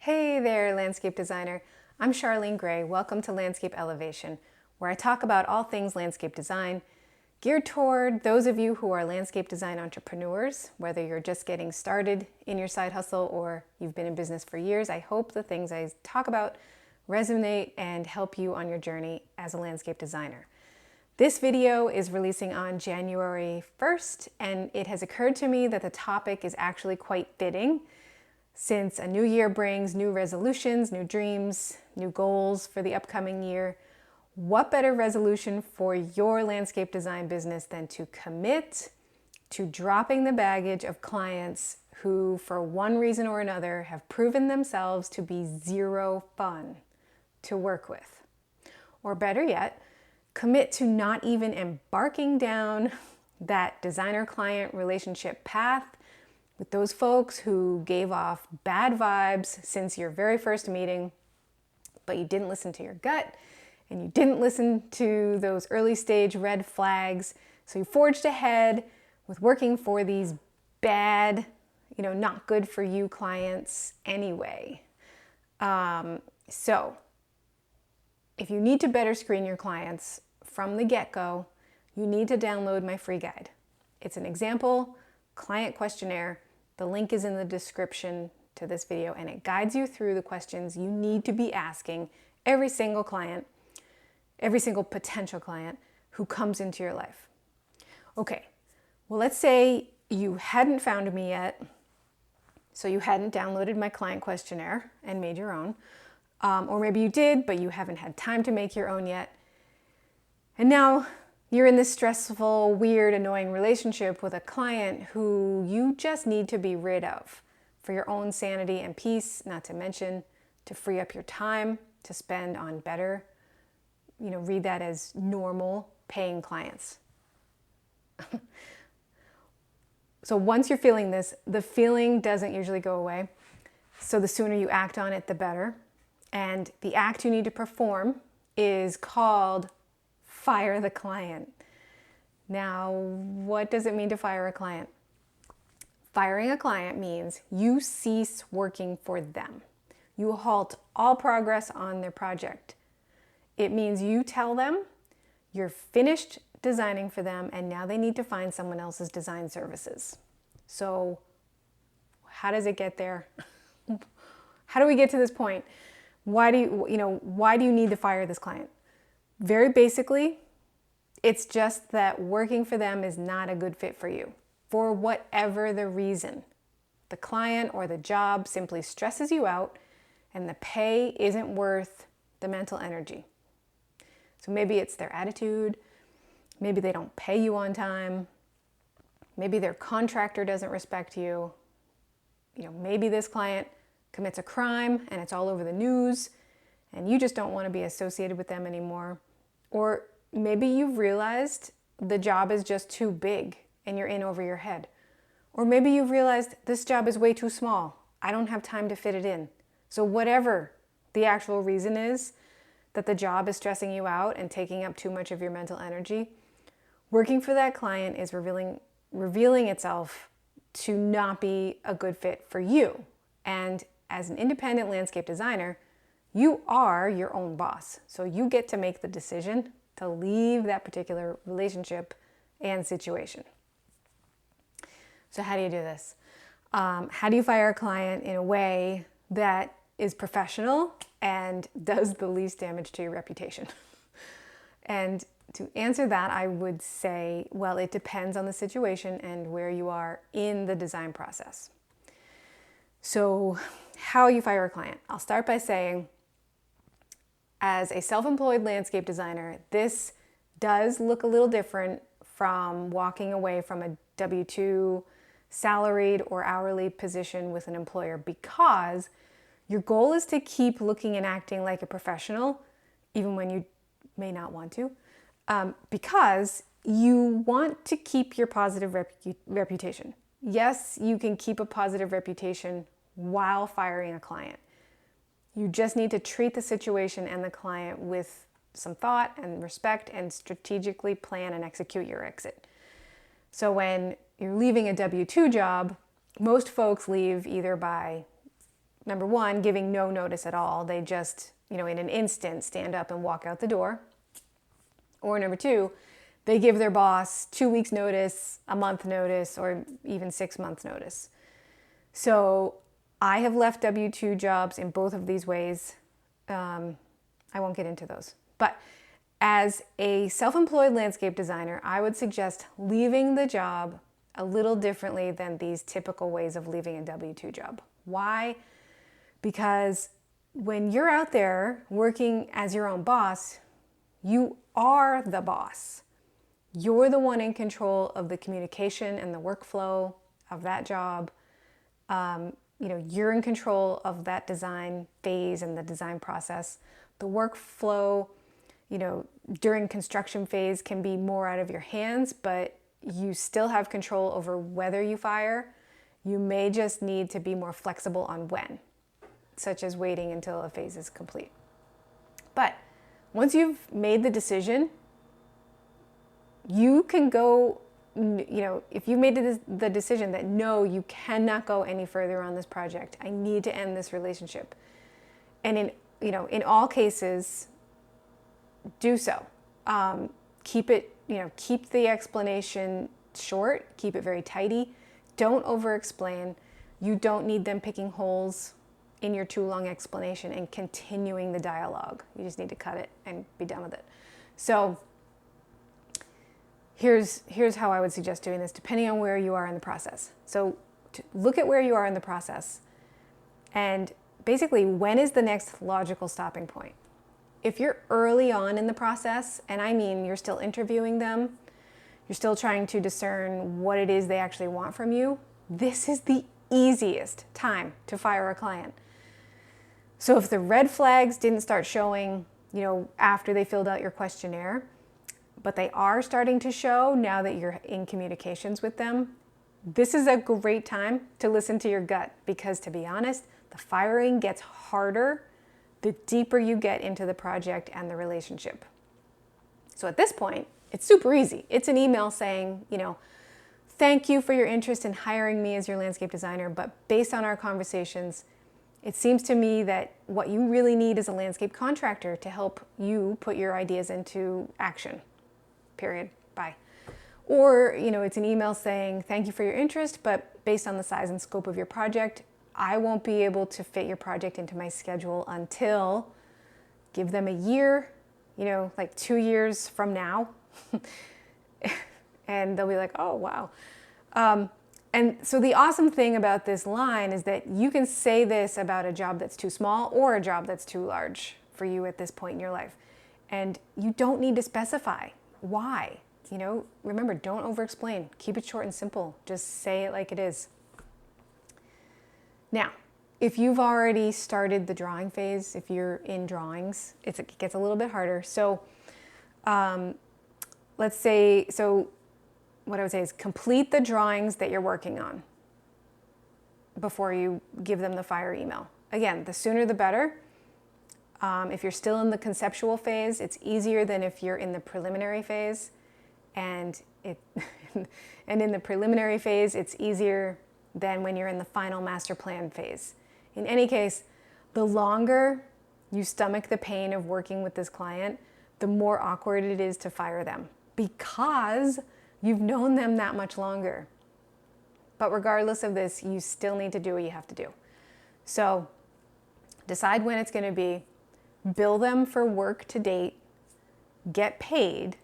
Hey there, landscape designer. I'm Charlene Gray. Welcome to Landscape Elevation, where I talk about all things landscape design, geared toward those of you who are landscape design entrepreneurs, whether you're just getting started in your side hustle or you've been in business for years. I hope the things I talk about resonate and help you on your journey as a landscape designer. This video is releasing on January 1st, and it has occurred to me that the topic is actually quite fitting since a new year brings new resolutions, new dreams, new goals for the upcoming year. What better resolution for your landscape design business than to commit to dropping the baggage of clients who, for one reason or another, have proven themselves to be zero fun to work with? Or better yet, commit to not even embarking down that designer-client relationship path with those folks who gave off bad vibes since your very first meeting, but you didn't listen to your gut and you didn't listen to those early stage red flags. So you forged ahead with working for these bad, not good for you clients anyway. So if you need to better screen your clients from the get-go, you need to download my free guide. It's an example client questionnaire. The link is in the description to this video, and it guides you through the questions you need to be asking every single client, every single potential client who comes into your life. Okay, well, let's say you hadn't found me yet, so you hadn't downloaded my client questionnaire and made your own, or maybe you did, but you haven't had time to make your own yet. And now you're in this stressful, weird, annoying relationship with a client who you just need to be rid of for your own sanity and peace, not to mention to free up your time to spend on better, read that as normal paying clients. So once you're feeling this, the feeling doesn't usually go away. So the sooner you act on it, the better. And the act you need to perform is called fire the client. Now, what does it mean to fire a client? Firing a client means you cease working for them. You halt all progress on their project. It means you tell them you're finished designing for them and now they need to find someone else's design services. So how does it get there? How do we get to this point? Why do you need to fire this client? Very basically, it's just that working for them is not a good fit for you, for whatever the reason. The client or the job simply stresses you out and the pay isn't worth the mental energy. So maybe it's their attitude, maybe they don't pay you on time, maybe their contractor doesn't respect you, maybe this client commits a crime and it's all over the news and you just don't want to be associated with them anymore. Or maybe you've realized the job is just too big and you're in over your head. Or maybe you've realized this job is way too small. I don't have time to fit it in. So whatever the actual reason is that the job is stressing you out and taking up too much of your mental energy, working for that client is revealing itself to not be a good fit for you. And as an independent landscape designer, you are your own boss. So you get to make the decision to leave that particular relationship and situation. So how do you do this? How do you fire a client in a way that is professional and does the least damage to your reputation? And to answer that, I would say, well, it depends on the situation and where you are in the design process. So how you fire a client? I'll start by saying, as a self-employed landscape designer, this does look a little different from walking away from a W-2 salaried or hourly position with an employer, because your goal is to keep looking and acting like a professional, even when you may not want to, because you want to keep your positive reputation. Yes, you can keep a positive reputation while firing a client. You just need to treat the situation and the client with some thought and respect and strategically plan and execute your exit. So when you're leaving a W-2 job, most folks leave either by number one, giving no notice at all. They just, in an instant stand up and walk out the door. Or number two, they give their boss 2 weeks notice, a month notice, or even 6 months notice. So I have left W-2 jobs in both of these ways. I won't get into those. But as a self-employed landscape designer, I would suggest leaving the job a little differently than these typical ways of leaving a W-2 job. Why? Because when you're out there working as your own boss, you are the boss. You're the one in control of the communication and the workflow of that job. You're in control of that design phase and the design process. The workflow, during construction phase can be more out of your hands, but you still have control over whether you fire. You may just need to be more flexible on when, such as waiting until a phase is complete. But once you've made the decision, you can go, if you made the decision that no, you cannot go any further on this project, I need to end this relationship. And in all cases, do so. Keep the explanation short, keep it very tidy. Don't over-explain. You don't need them picking holes in your too long explanation and continuing the dialogue. You just need to cut it and be done with it. So here's how I would suggest doing this, depending on where you are in the process. So look at where you are in the process and basically, when is the next logical stopping point? If you're early on in the process, and I mean you're still interviewing them, you're still trying to discern what it is they actually want from you, this is the easiest time to fire a client. So if the red flags didn't start showing, after they filled out your questionnaire, but they are starting to show now that you're in communications with them, this is a great time to listen to your gut, because to be honest, the firing gets harder the deeper you get into the project and the relationship. So at this point, it's super easy. It's an email saying, thank you for your interest in hiring me as your landscape designer, but based on our conversations, it seems to me that what you really need is a landscape contractor to help you put your ideas into action. Period. Bye. Or, it's an email saying, thank you for your interest, but based on the size and scope of your project, I won't be able to fit your project into my schedule until, give them a year, like 2 years from now. And they'll be like, oh, wow. And so the awesome thing about this line is that you can say this about a job that's too small or a job that's too large for you at this point in your life. And you don't need to specify why. Remember, don't over-explain. Keep it short and simple. Just say it like it is. Now, if you've already started the drawing phase, if you're in drawings, it gets a little bit harder. So let's say, what I would say is complete the drawings that you're working on before you give them the fire email. Again, the sooner the better. If you're still in the conceptual phase, it's easier than if you're in the preliminary phase. And in the preliminary phase, it's easier than when you're in the final master plan phase. In any case, the longer you stomach the pain of working with this client, the more awkward it is to fire them, because you've known them that much longer. But regardless of this, you still need to do what you have to do. So decide when it's going to be, bill them for work to date, get paid,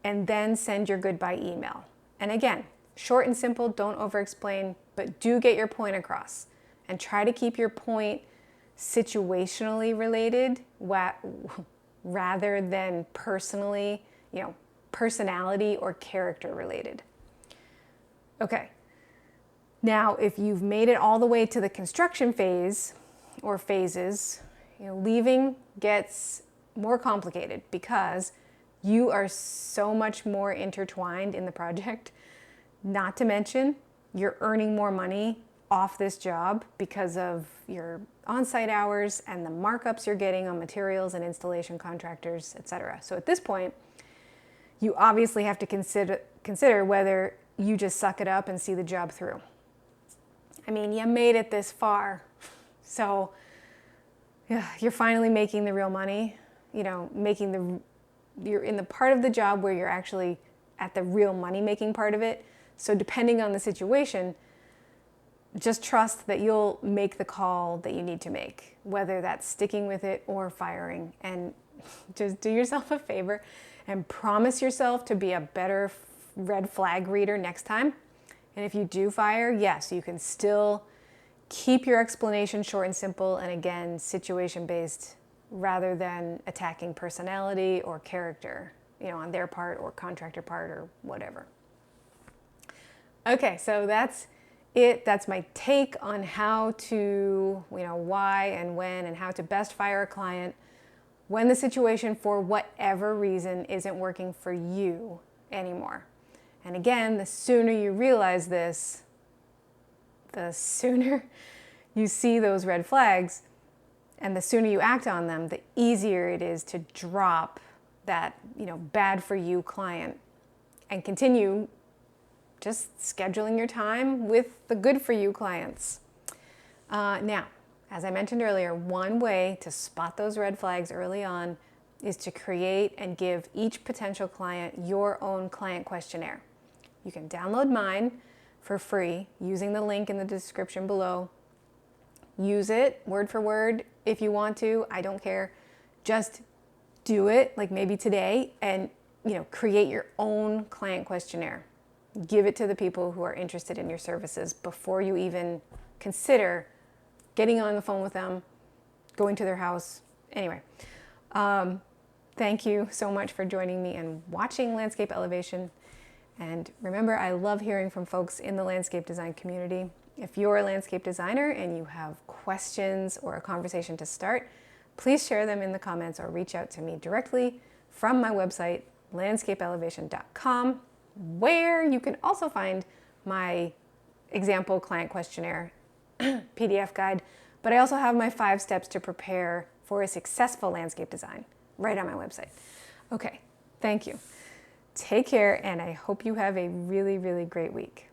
and then send your goodbye email. And again, short and simple, don't over-explain, but do get your point across. And try to keep your point situationally related rather than personally, personality or character related. Okay. Now, if you've made it all the way to the construction phase or phases, leaving gets more complicated because you are so much more intertwined in the project. Not to mention, you're earning more money off this job because of your on-site hours and the markups you're getting on materials and installation contractors, etc. So at this point, you obviously have to consider whether you just suck it up and see the job through. I mean, you made it this far, So yeah, you're finally making the real money, you know, you're in the part of the job where you're actually at the real money making part of it. So depending on the situation, just trust that you'll make the call that you need to make, whether that's sticking with it or firing. And just do yourself a favor and promise yourself to be a better red flag reader next time. And if you do fire, yes, you can still keep your explanation short and simple, and again, situation based, rather than attacking personality or character, you know, on their part or contractor part or whatever. Okay, so that's it. That's my take on how to, you know, why and when and how to best fire a client when the situation, for whatever reason, isn't working for you anymore. And again, the sooner you realize this, the sooner you see those red flags, and the sooner you act on them, the easier it is to drop that, you know, bad for you client and continue just scheduling your time with the good for you clients. Now, as I mentioned earlier, one way to spot those red flags early on is to create and give each potential client your own client questionnaire. You can download mine for free using the link in the description below. Use it word for word if you want to. I don't care. Just do it, like maybe today, and, you know, create your own client questionnaire. Give it to the people who are interested in your services before you even consider getting on the phone with them, going to their house. Anyway, thank you so much for joining me and watching Landscape Elevation. And remember, I love hearing from folks in the landscape design community. If you're a landscape designer and you have questions or a conversation to start, please share them in the comments or reach out to me directly from my website, landscapeelevation.com, where you can also find my example client questionnaire PDF guide, but I also have my 5 steps to prepare for a successful landscape design right on my website. Okay, thank you. Take care, and I hope you have a really, really great week.